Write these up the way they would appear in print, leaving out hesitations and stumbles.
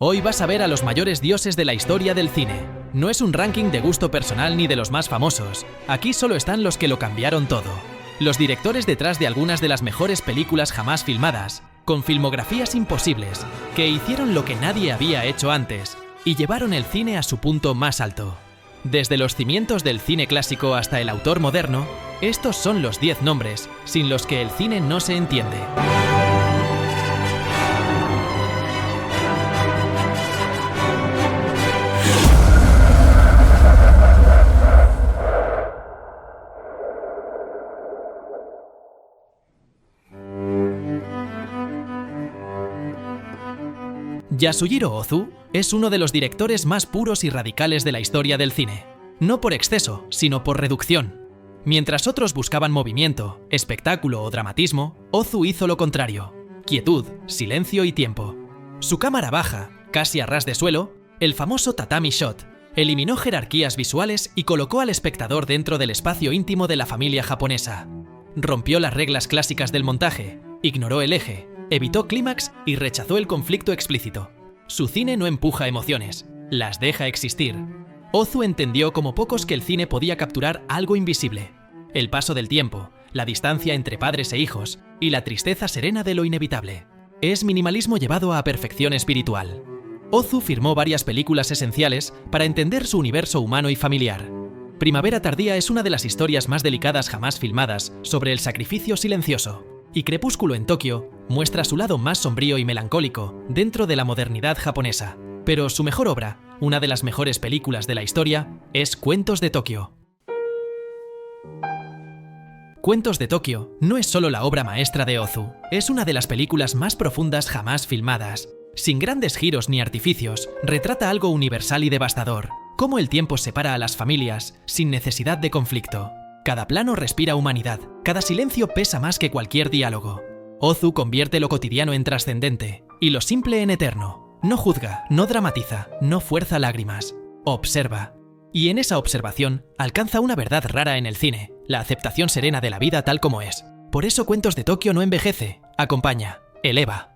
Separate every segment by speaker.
Speaker 1: Hoy vas a ver a los mayores dioses de la historia del cine. No es un ranking de gusto personal ni de los más famosos. Aquí solo están los que lo cambiaron todo. Los directores detrás de algunas de las mejores películas jamás filmadas, con filmografías imposibles, que hicieron lo que nadie había hecho antes y llevaron el cine a su punto más alto. Desde los cimientos del cine clásico hasta el autor moderno, estos son los 10 nombres sin los que el cine no se entiende. Yasujiro Ozu es uno de los directores más puros y radicales de la historia del cine. No por exceso, sino por reducción. Mientras otros buscaban movimiento, espectáculo o dramatismo, Ozu hizo lo contrario: quietud, silencio y tiempo. Su cámara baja, casi a ras de suelo, el famoso tatami shot, eliminó jerarquías visuales y colocó al espectador dentro del espacio íntimo de la familia japonesa. Rompió las reglas clásicas del montaje, ignoró el eje, evitó clímax y rechazó el conflicto explícito. Su cine no empuja emociones, las deja existir. Ozu entendió como pocos que el cine podía capturar algo invisible: el paso del tiempo, la distancia entre padres e hijos y la tristeza serena de lo inevitable. Es minimalismo llevado a perfección espiritual. Ozu firmó varias películas esenciales para entender su universo humano y familiar. Primavera tardía es una de las historias más delicadas jamás filmadas sobre el sacrificio silencioso. Y Crepúsculo en Tokio muestra su lado más sombrío y melancólico dentro de la modernidad japonesa. Pero su mejor obra, una de las mejores películas de la historia, es Cuentos de Tokio. Cuentos de Tokio no es solo la obra maestra de Ozu, es una de las películas más profundas jamás filmadas. Sin grandes giros ni artificios, retrata algo universal y devastador: cómo el tiempo separa a las familias sin necesidad de conflicto. Cada plano respira humanidad, cada silencio pesa más que cualquier diálogo. Ozu convierte lo cotidiano en trascendente y lo simple en eterno. No juzga, no dramatiza, no fuerza lágrimas. Observa. Y en esa observación alcanza una verdad rara en el cine: la aceptación serena de la vida tal como es. Por eso Cuentos de Tokio no envejece, acompaña, eleva.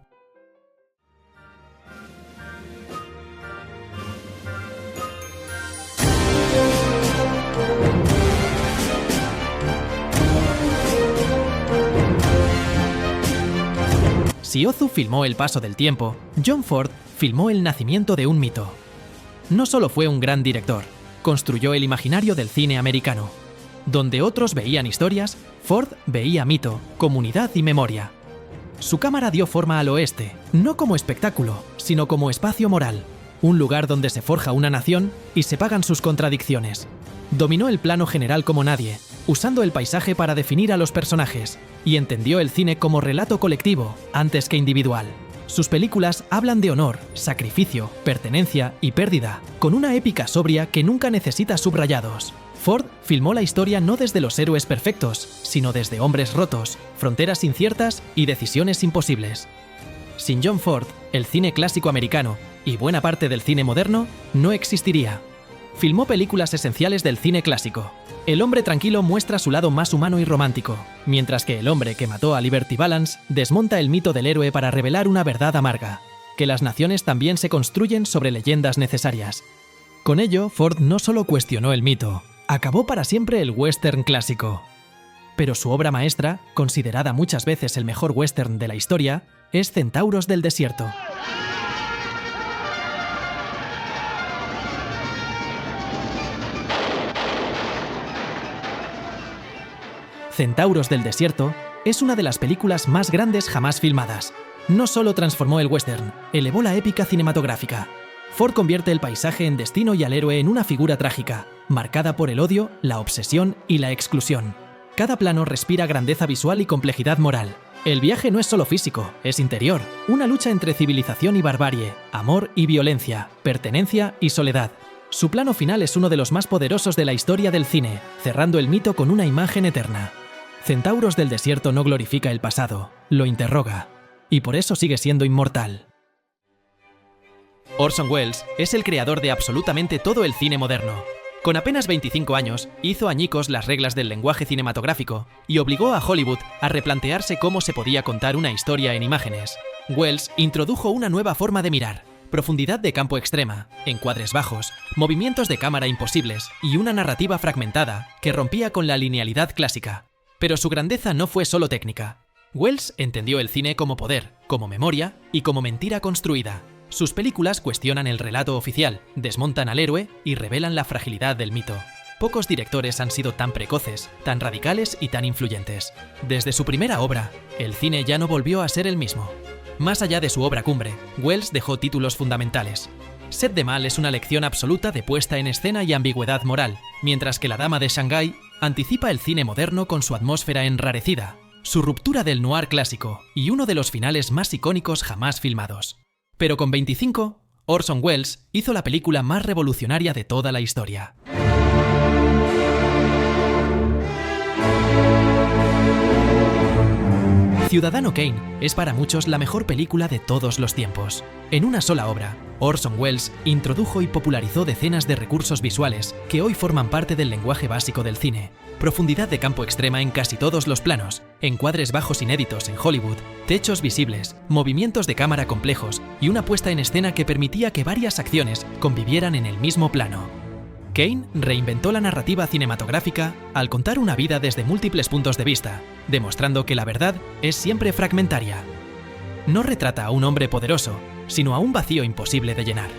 Speaker 1: Si Ozu filmó el paso del tiempo, John Ford filmó el nacimiento de un mito. No solo fue un gran director, construyó el imaginario del cine americano. Donde otros veían historias, Ford veía mito, comunidad y memoria. Su cámara dio forma al oeste, no como espectáculo, sino como espacio moral, un lugar donde se forja una nación y se pagan sus contradicciones. Dominó el plano general como nadie, usando el paisaje para definir a los personajes, y entendió el cine como relato colectivo antes que individual. Sus películas hablan de honor, sacrificio, pertenencia y pérdida, con una épica sobria que nunca necesita subrayados. Ford filmó la historia no desde los héroes perfectos, sino desde hombres rotos, fronteras inciertas y decisiones imposibles. Sin John Ford, el cine clásico americano y buena parte del cine moderno no existiría. Filmó películas esenciales del cine clásico. El hombre tranquilo muestra su lado más humano y romántico, mientras que El hombre que mató a Liberty Balance desmonta el mito del héroe para revelar una verdad amarga: que las naciones también se construyen sobre leyendas necesarias. Con ello, Ford no solo cuestionó el mito, acabó para siempre el western clásico. Pero su obra maestra, considerada muchas veces el mejor western de la historia, es Centauros del Desierto. Centauros del Desierto es una de las películas más grandes jamás filmadas. No solo transformó el western, elevó la épica cinematográfica. Ford convierte el paisaje en destino y al héroe en una figura trágica, marcada por el odio, la obsesión y la exclusión. Cada plano respira grandeza visual y complejidad moral. El viaje no es solo físico, es interior, una lucha entre civilización y barbarie, amor y violencia, pertenencia y soledad. Su plano final es uno de los más poderosos de la historia del cine, cerrando el mito con una imagen eterna. Centauros del Desierto no glorifica el pasado, lo interroga, y por eso sigue siendo inmortal. Orson Welles es el creador de absolutamente todo el cine moderno. Con apenas 25 años, hizo añicos las reglas del lenguaje cinematográfico y obligó a Hollywood a replantearse cómo se podía contar una historia en imágenes. Welles introdujo una nueva forma de mirar, profundidad de campo extrema, encuadres bajos, movimientos de cámara imposibles y una narrativa fragmentada que rompía con la linealidad clásica. Pero su grandeza no fue solo técnica. Welles entendió el cine como poder, como memoria y como mentira construida. Sus películas cuestionan el relato oficial, desmontan al héroe y revelan la fragilidad del mito. Pocos directores han sido tan precoces, tan radicales y tan influyentes. Desde su primera obra, el cine ya no volvió a ser el mismo. Más allá de su obra cumbre, Welles dejó títulos fundamentales. Sed de Mal es una lección absoluta de puesta en escena y ambigüedad moral, mientras que La Dama de Shanghái anticipa el cine moderno con su atmósfera enrarecida, su ruptura del noir clásico y uno de los finales más icónicos jamás filmados. Pero con 25, Orson Welles hizo la película más revolucionaria de toda la historia. Ciudadano Kane es para muchos la mejor película de todos los tiempos. En una sola obra, Orson Welles introdujo y popularizó decenas de recursos visuales que hoy forman parte del lenguaje básico del cine. Profundidad de campo extrema en casi todos los planos, encuadres bajos inéditos en Hollywood, techos visibles, movimientos de cámara complejos y una puesta en escena que permitía que varias acciones convivieran en el mismo plano. Kane reinventó la narrativa cinematográfica al contar una vida desde múltiples puntos de vista, demostrando que la verdad es siempre fragmentaria. No retrata a un hombre poderoso, sino a un vacío imposible de llenar.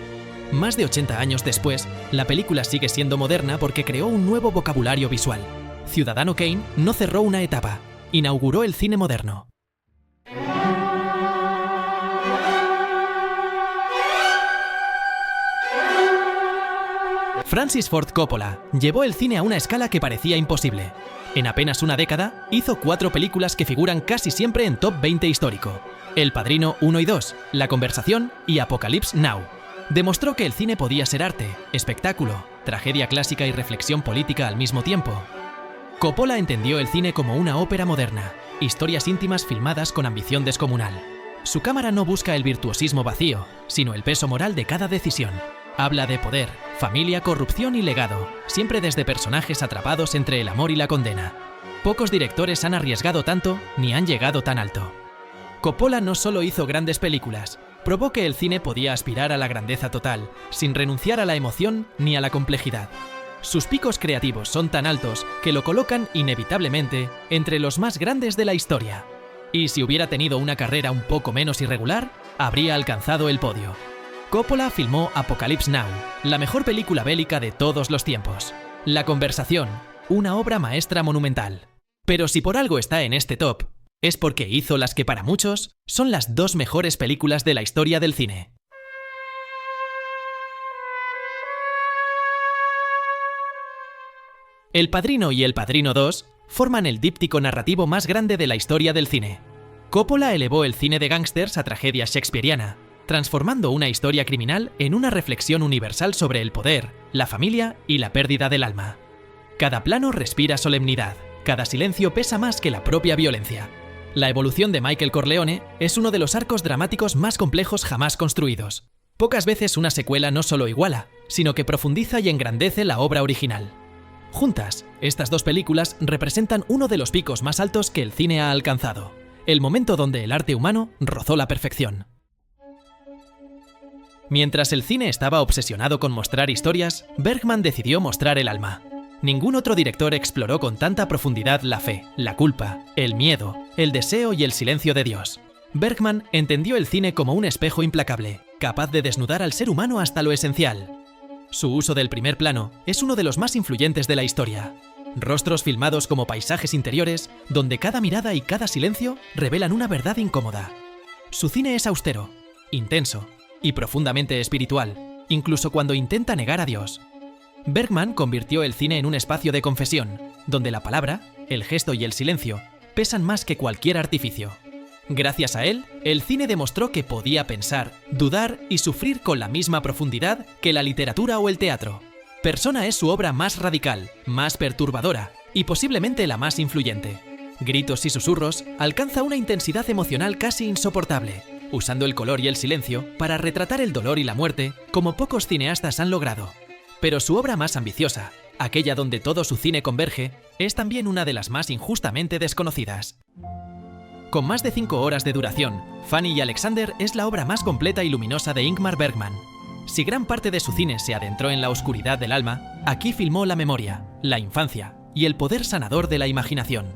Speaker 1: Más de 80 años después, la película sigue siendo moderna porque creó un nuevo vocabulario visual. Ciudadano Kane no cerró una etapa, inauguró el cine moderno. Francis Ford Coppola llevó el cine a una escala que parecía imposible. En apenas una década, hizo 4 películas que figuran casi siempre en Top 20 histórico: El Padrino 1 y 2, La Conversación y Apocalypse Now. Demostró que el cine podía ser arte, espectáculo, tragedia clásica y reflexión política al mismo tiempo. Coppola entendió el cine como una ópera moderna, historias íntimas filmadas con ambición descomunal. Su cámara no busca el virtuosismo vacío, sino el peso moral de cada decisión. Habla de poder, familia, corrupción y legado, siempre desde personajes atrapados entre el amor y la condena. Pocos directores han arriesgado tanto ni han llegado tan alto. Coppola no solo hizo grandes películas, probó que el cine podía aspirar a la grandeza total, sin renunciar a la emoción ni a la complejidad. Sus picos creativos son tan altos que lo colocan inevitablemente entre los más grandes de la historia. Y si hubiera tenido una carrera un poco menos irregular, habría alcanzado el podio. Coppola filmó Apocalypse Now, la mejor película bélica de todos los tiempos. La Conversación, una obra maestra monumental. Pero si por algo está en este top, es porque hizo las que para muchos son las 2 mejores películas de la historia del cine. El Padrino y El Padrino 2 forman el díptico narrativo más grande de la historia del cine. Coppola elevó el cine de gángsters a tragedia shakespeariana, transformando una historia criminal en una reflexión universal sobre el poder, la familia y la pérdida del alma. Cada plano respira solemnidad, cada silencio pesa más que la propia violencia. La evolución de Michael Corleone es uno de los arcos dramáticos más complejos jamás construidos. Pocas veces una secuela no solo iguala, sino que profundiza y engrandece la obra original. Juntas, estas 2 películas representan uno de los picos más altos que el cine ha alcanzado, el momento donde el arte humano rozó la perfección. Mientras el cine estaba obsesionado con mostrar historias, Bergman decidió mostrar el alma. Ningún otro director exploró con tanta profundidad la fe, la culpa, el miedo, el deseo y el silencio de Dios. Bergman entendió el cine como un espejo implacable, capaz de desnudar al ser humano hasta lo esencial. Su uso del primer plano es uno de los más influyentes de la historia. Rostros filmados como paisajes interiores, donde cada mirada y cada silencio revelan una verdad incómoda. Su cine es austero, intenso y profundamente espiritual, incluso cuando intenta negar a Dios. Bergman convirtió el cine en un espacio de confesión, donde la palabra, el gesto y el silencio pesan más que cualquier artificio. Gracias a él, el cine demostró que podía pensar, dudar y sufrir con la misma profundidad que la literatura o el teatro. Persona es su obra más radical, más perturbadora y posiblemente la más influyente. Gritos y susurros alcanza una intensidad emocional casi insoportable, usando el color y el silencio para retratar el dolor y la muerte como pocos cineastas han logrado. Pero su obra más ambiciosa, aquella donde todo su cine converge, es también una de las más injustamente desconocidas. Con más de 5 horas de duración, Fanny y Alexander es la obra más completa y luminosa de Ingmar Bergman. Si gran parte de su cine se adentró en la oscuridad del alma, aquí filmó la memoria, la infancia y el poder sanador de la imaginación.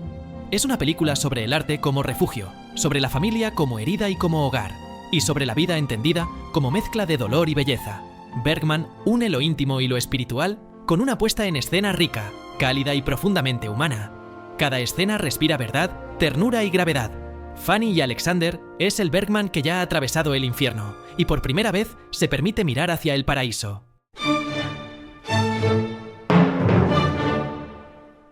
Speaker 1: Es una película sobre el arte como refugio, sobre la familia como herida y como hogar, y sobre la vida entendida como mezcla de dolor y belleza. Bergman une lo íntimo y lo espiritual con una puesta en escena rica, cálida y profundamente humana. Cada escena respira verdad, ternura y gravedad. Fanny y Alexander es el Bergman que ya ha atravesado el infierno y por primera vez se permite mirar hacia el paraíso.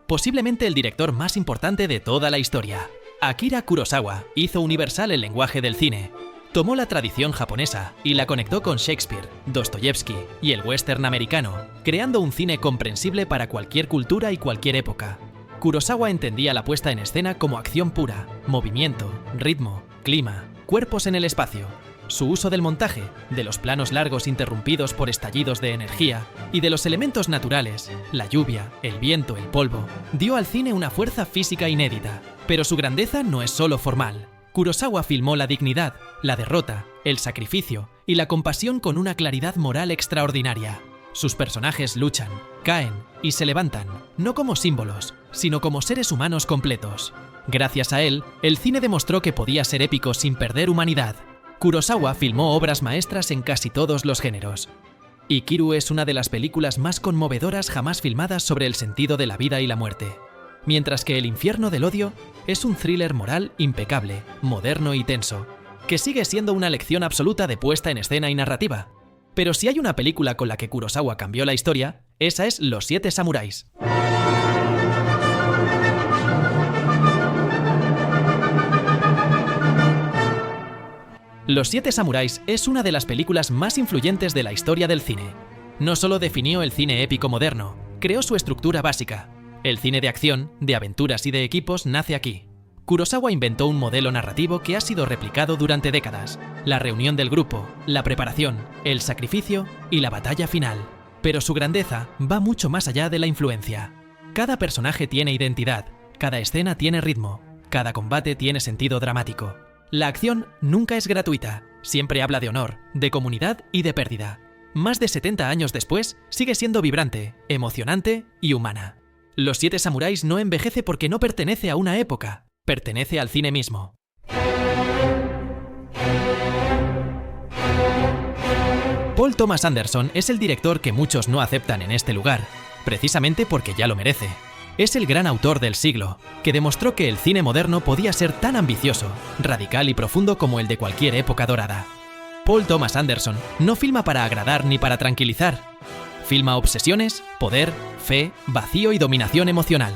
Speaker 1: Posiblemente el director más importante de toda la historia, Akira Kurosawa, hizo universal el lenguaje del cine. Tomó la tradición japonesa y la conectó con Shakespeare, Dostoyevsky y el western americano, creando un cine comprensible para cualquier cultura y cualquier época. Kurosawa entendía la puesta en escena como acción pura, movimiento, ritmo, clima, cuerpos en el espacio. Su uso del montaje, de los planos largos interrumpidos por estallidos de energía y de los elementos naturales, la lluvia, el viento, el polvo, dio al cine una fuerza física inédita. Pero su grandeza no es solo formal. Kurosawa filmó la dignidad, la derrota, el sacrificio y la compasión con una claridad moral extraordinaria. Sus personajes luchan, caen y se levantan, no como símbolos, sino como seres humanos completos. Gracias a él, el cine demostró que podía ser épico sin perder humanidad. Kurosawa filmó obras maestras en casi todos los géneros. Ikiru es una de las películas más conmovedoras jamás filmadas sobre el sentido de la vida y la muerte. Mientras que El infierno del odio es un thriller moral impecable, moderno y tenso, que sigue siendo una lección absoluta de puesta en escena y narrativa. Pero si hay una película con la que Kurosawa cambió la historia, esa es Los Siete Samuráis. Los Siete Samuráis es una de las películas más influyentes de la historia del cine. No solo definió el cine épico moderno, creó su estructura básica. El cine de acción, de aventuras y de equipos nace aquí. Kurosawa inventó un modelo narrativo que ha sido replicado durante décadas. La reunión del grupo, la preparación, el sacrificio y la batalla final. Pero su grandeza va mucho más allá de la influencia. Cada personaje tiene identidad, cada escena tiene ritmo, cada combate tiene sentido dramático. La acción nunca es gratuita, siempre habla de honor, de comunidad y de pérdida. Más de 70 años después, sigue siendo vibrante, emocionante y humana. Los Siete Samuráis no envejece porque no pertenece a una época, pertenece al cine mismo. Paul Thomas Anderson es el director que muchos no aceptan en este lugar, precisamente porque ya lo merece. Es el gran autor del siglo, que demostró que el cine moderno podía ser tan ambicioso, radical y profundo como el de cualquier época dorada. Paul Thomas Anderson no filma para agradar ni para tranquilizar. Filma obsesiones, poder, fe, vacío y dominación emocional.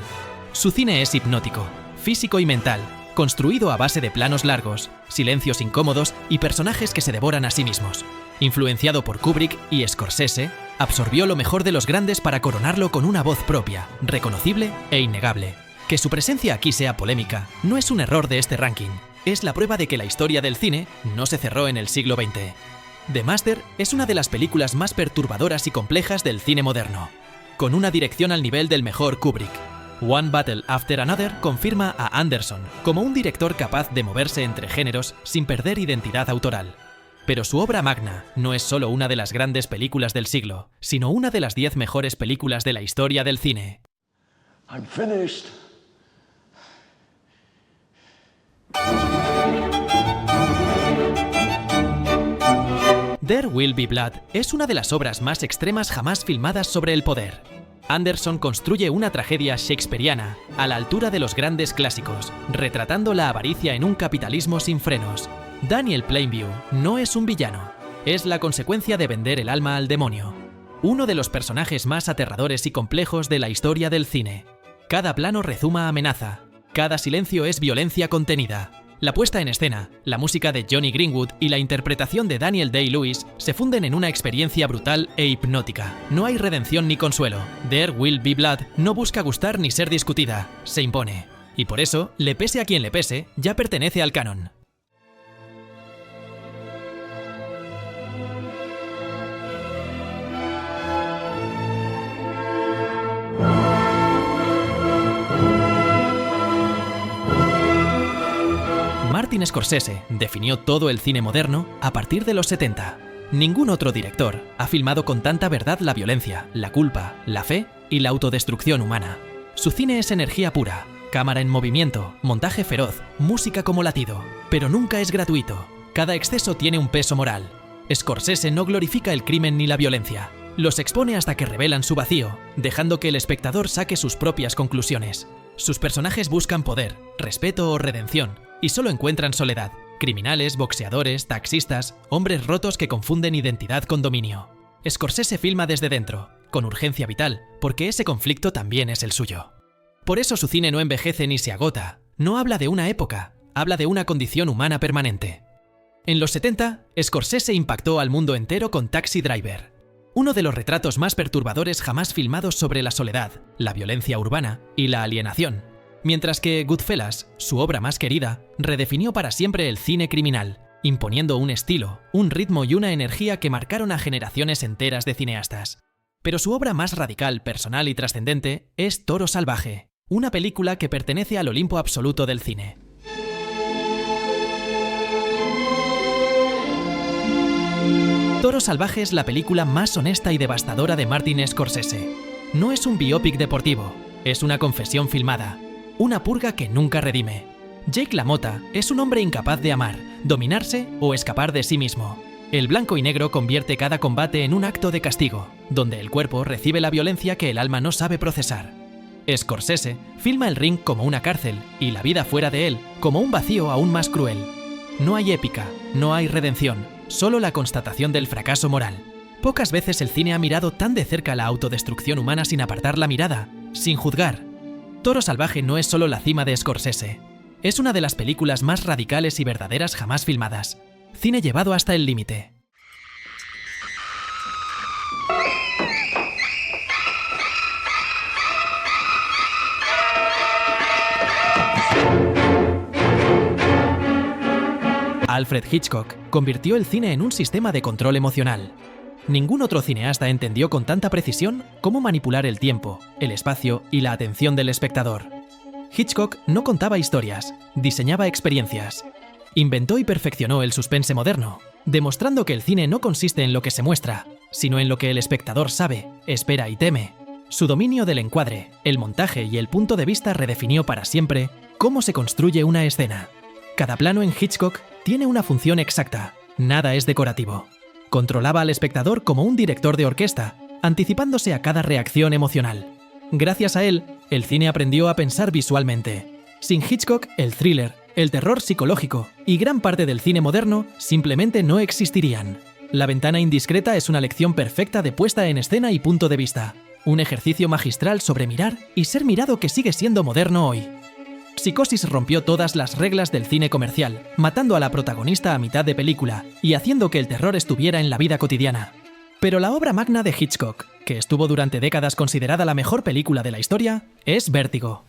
Speaker 1: Su cine es hipnótico, físico y mental, construido a base de planos largos, silencios incómodos y personajes que se devoran a sí mismos. Influenciado por Kubrick y Scorsese, absorbió lo mejor de los grandes para coronarlo con una voz propia, reconocible e innegable. Que su presencia aquí sea polémica no es un error de este ranking, es la prueba de que la historia del cine no se cerró en el siglo XX. The Master es una de las películas más perturbadoras y complejas del cine moderno, con una dirección al nivel del mejor Kubrick. One Battle After Another confirma a Anderson como un director capaz de moverse entre géneros sin perder identidad autoral. Pero su obra magna no es solo una de las grandes películas del siglo, sino una de las 10 mejores películas de la historia del cine. I'm finished. There Will Be Blood es una de las obras más extremas jamás filmadas sobre el poder. Anderson construye una tragedia shakespeariana a la altura de los grandes clásicos, retratando la avaricia en un capitalismo sin frenos. Daniel Plainview no es un villano, es la consecuencia de vender el alma al demonio. Uno de los personajes más aterradores y complejos de la historia del cine. Cada plano rezuma amenaza, cada silencio es violencia contenida. La puesta en escena, la música de Johnny Greenwood y la interpretación de Daniel Day-Lewis se funden en una experiencia brutal e hipnótica. No hay redención ni consuelo. There Will Be Blood no busca gustar ni ser discutida, se impone. Y por eso, le pese a quien le pese, ya pertenece al canon. Martin Scorsese definió todo el cine moderno a partir de los 70. Ningún otro director ha filmado con tanta verdad la violencia, la culpa, la fe y la autodestrucción humana. Su cine es energía pura, cámara en movimiento, montaje feroz, música como latido, pero nunca es gratuito. Cada exceso tiene un peso moral. Scorsese no glorifica el crimen ni la violencia. Los expone hasta que revelan su vacío, dejando que el espectador saque sus propias conclusiones. Sus personajes buscan poder, respeto o redención, y solo encuentran soledad. Criminales, boxeadores, taxistas, hombres rotos que confunden identidad con dominio. Scorsese filma desde dentro, con urgencia vital, porque ese conflicto también es el suyo. Por eso su cine no envejece ni se agota. No habla de una época, habla de una condición humana permanente. En los 70, Scorsese impactó al mundo entero con Taxi Driver, uno de los retratos más perturbadores jamás filmados sobre la soledad, la violencia urbana y la alienación. Mientras que Goodfellas, su obra más querida, redefinió para siempre el cine criminal, imponiendo un estilo, un ritmo y una energía que marcaron a generaciones enteras de cineastas. Pero su obra más radical, personal y trascendente es Toro Salvaje, una película que pertenece al Olimpo absoluto del cine. Toro Salvaje es la película más honesta y devastadora de Martin Scorsese. No es un biopic deportivo, es una confesión filmada, una purga que nunca redime. Jake LaMotta es un hombre incapaz de amar, dominarse o escapar de sí mismo. El blanco y negro convierte cada combate en un acto de castigo, donde el cuerpo recibe la violencia que el alma no sabe procesar. Scorsese filma el ring como una cárcel y la vida fuera de él como un vacío aún más cruel. No hay épica, no hay redención, solo la constatación del fracaso moral. Pocas veces el cine ha mirado tan de cerca la autodestrucción humana sin apartar la mirada, sin juzgar. Toro Salvaje no es solo la cima de Scorsese. Es una de las películas más radicales y verdaderas jamás filmadas. Cine llevado hasta el límite. Alfred Hitchcock convirtió el cine en un sistema de control emocional. Ningún otro cineasta entendió con tanta precisión cómo manipular el tiempo, el espacio y la atención del espectador. Hitchcock no contaba historias, diseñaba experiencias. Inventó y perfeccionó el suspense moderno, demostrando que el cine no consiste en lo que se muestra, sino en lo que el espectador sabe, espera y teme. Su dominio del encuadre, el montaje y el punto de vista redefinió para siempre cómo se construye una escena. Cada plano en Hitchcock tiene una función exacta, nada es decorativo. Controlaba al espectador como un director de orquesta, anticipándose a cada reacción emocional. Gracias a él, el cine aprendió a pensar visualmente. Sin Hitchcock, el thriller, el terror psicológico y gran parte del cine moderno simplemente no existirían. La ventana indiscreta es una lección perfecta de puesta en escena y punto de vista. Un ejercicio magistral sobre mirar y ser mirado que sigue siendo moderno hoy. Psicosis rompió todas las reglas del cine comercial, matando a la protagonista a mitad de película y haciendo que el terror estuviera en la vida cotidiana. Pero la obra magna de Hitchcock, que estuvo durante décadas considerada la mejor película de la historia, es Vértigo.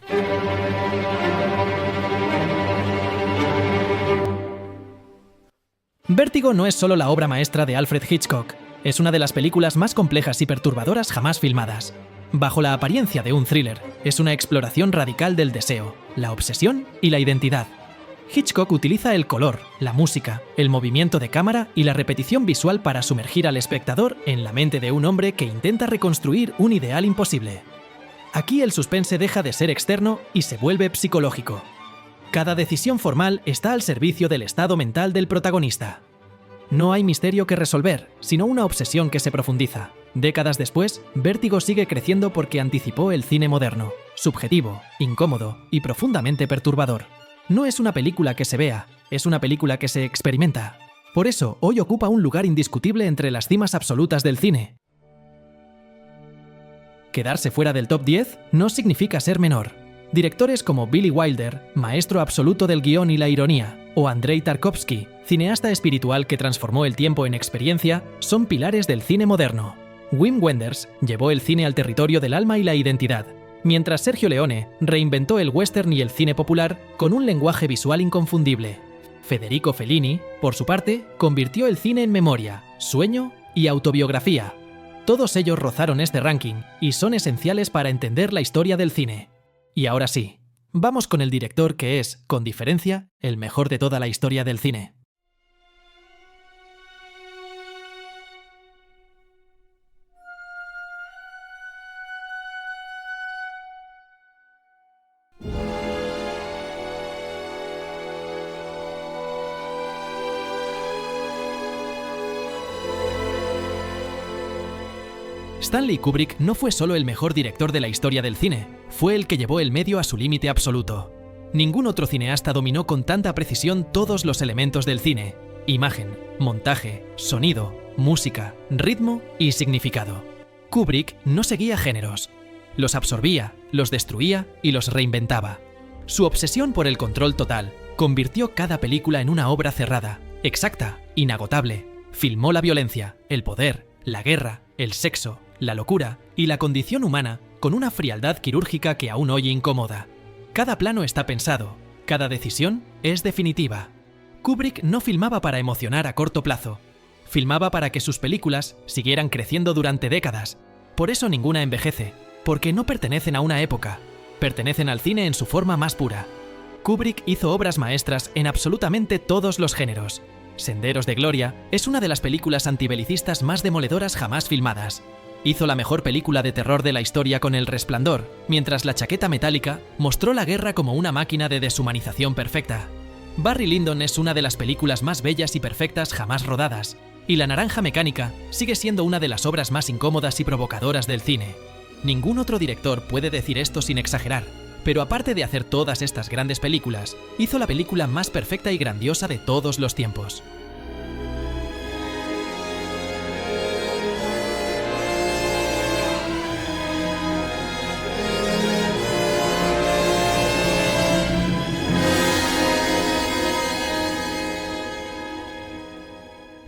Speaker 1: Vértigo no es solo la obra maestra de Alfred Hitchcock, es una de las películas más complejas y perturbadoras jamás filmadas. Bajo la apariencia de un thriller, es una exploración radical del deseo, la obsesión y la identidad. Hitchcock utiliza el color, la música, el movimiento de cámara y la repetición visual para sumergir al espectador en la mente de un hombre que intenta reconstruir un ideal imposible. Aquí el suspense deja de ser externo y se vuelve psicológico. Cada decisión formal está al servicio del estado mental del protagonista. No hay misterio que resolver, sino una obsesión que se profundiza. Décadas después, Vértigo sigue creciendo porque anticipó el cine moderno, subjetivo, incómodo y profundamente perturbador. No es una película que se vea, es una película que se experimenta. Por eso, hoy ocupa un lugar indiscutible entre las cimas absolutas del cine. Quedarse fuera del top 10 no significa ser menor. Directores como Billy Wilder, maestro absoluto del guión y la ironía, o Andrei Tarkovsky, cineasta espiritual que transformó el tiempo en experiencia, son pilares del cine moderno. Wim Wenders llevó el cine al territorio del alma y la identidad, mientras Sergio Leone reinventó el western y el cine popular con un lenguaje visual inconfundible. Federico Fellini, por su parte, convirtió el cine en memoria, sueño y autobiografía. Todos ellos rozaron este ranking y son esenciales para entender la historia del cine. Y ahora sí, Vamos con el director que es, con diferencia, el mejor de toda la historia del cine. Stanley Kubrick no fue solo el mejor director de la historia del cine, fue el que llevó el medio a su límite absoluto. Ningún otro cineasta dominó con tanta precisión todos los elementos del cine: imagen, montaje, sonido, música, ritmo y significado. Kubrick no seguía géneros. Los absorbía, los destruía y los reinventaba. Su obsesión por el control total convirtió cada película en una obra cerrada, exacta, inagotable. Filmó la violencia, el poder, la guerra, el sexo, la locura y la condición humana con una frialdad quirúrgica que aún hoy incomoda. Cada plano está pensado, cada decisión es definitiva. Kubrick no filmaba para emocionar a corto plazo, filmaba para que sus películas siguieran creciendo durante décadas. Por eso ninguna envejece, porque no pertenecen a una época, pertenecen al cine en su forma más pura. Kubrick hizo obras maestras en absolutamente todos los géneros. Senderos de Gloria es una de las películas antibelicistas más demoledoras jamás filmadas. Hizo la mejor película de terror de la historia con El Resplandor, mientras La chaqueta metálica mostró la guerra como una máquina de deshumanización perfecta. Barry Lyndon es una de las películas más bellas y perfectas jamás rodadas, y La naranja mecánica sigue siendo una de las obras más incómodas y provocadoras del cine. Ningún otro director puede decir esto sin exagerar, pero aparte de hacer todas estas grandes películas, hizo la película más perfecta y grandiosa de todos los tiempos.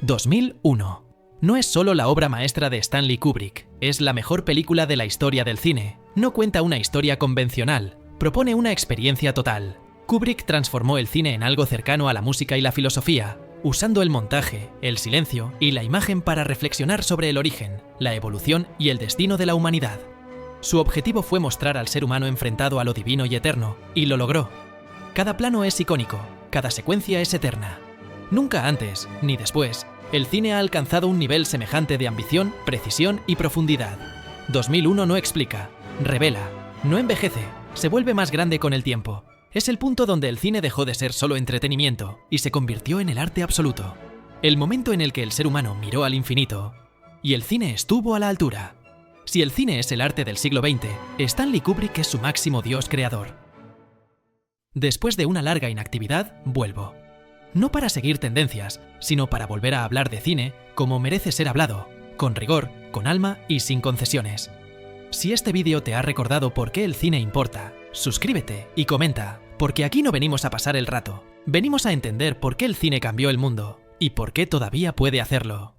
Speaker 1: «2001». No es solo la obra maestra de Stanley Kubrick, es la mejor película de la historia del cine. No cuenta una historia convencional, propone una experiencia total. Kubrick transformó el cine en algo cercano a la música y la filosofía, usando el montaje, el silencio y la imagen para reflexionar sobre el origen, la evolución y el destino de la humanidad. Su objetivo fue mostrar al ser humano enfrentado a lo divino y eterno, y lo logró. Cada plano es icónico, cada secuencia es eterna. Nunca antes, ni después, el cine ha alcanzado un nivel semejante de ambición, precisión y profundidad. 2001 no explica, revela, no envejece, se vuelve más grande con el tiempo. Es el punto donde el cine dejó de ser solo entretenimiento y se convirtió en el arte absoluto. El momento en el que el ser humano miró al infinito y el cine estuvo a la altura. Si el cine es el arte del siglo XX, Stanley Kubrick es su máximo dios creador. Después de una larga inactividad, vuelvo. No para seguir tendencias, sino para volver a hablar de cine como merece ser hablado, con rigor, con alma y sin concesiones. Si este vídeo te ha recordado por qué el cine importa, suscríbete y comenta, porque aquí no venimos a pasar el rato, venimos a entender por qué el cine cambió el mundo y por qué todavía puede hacerlo.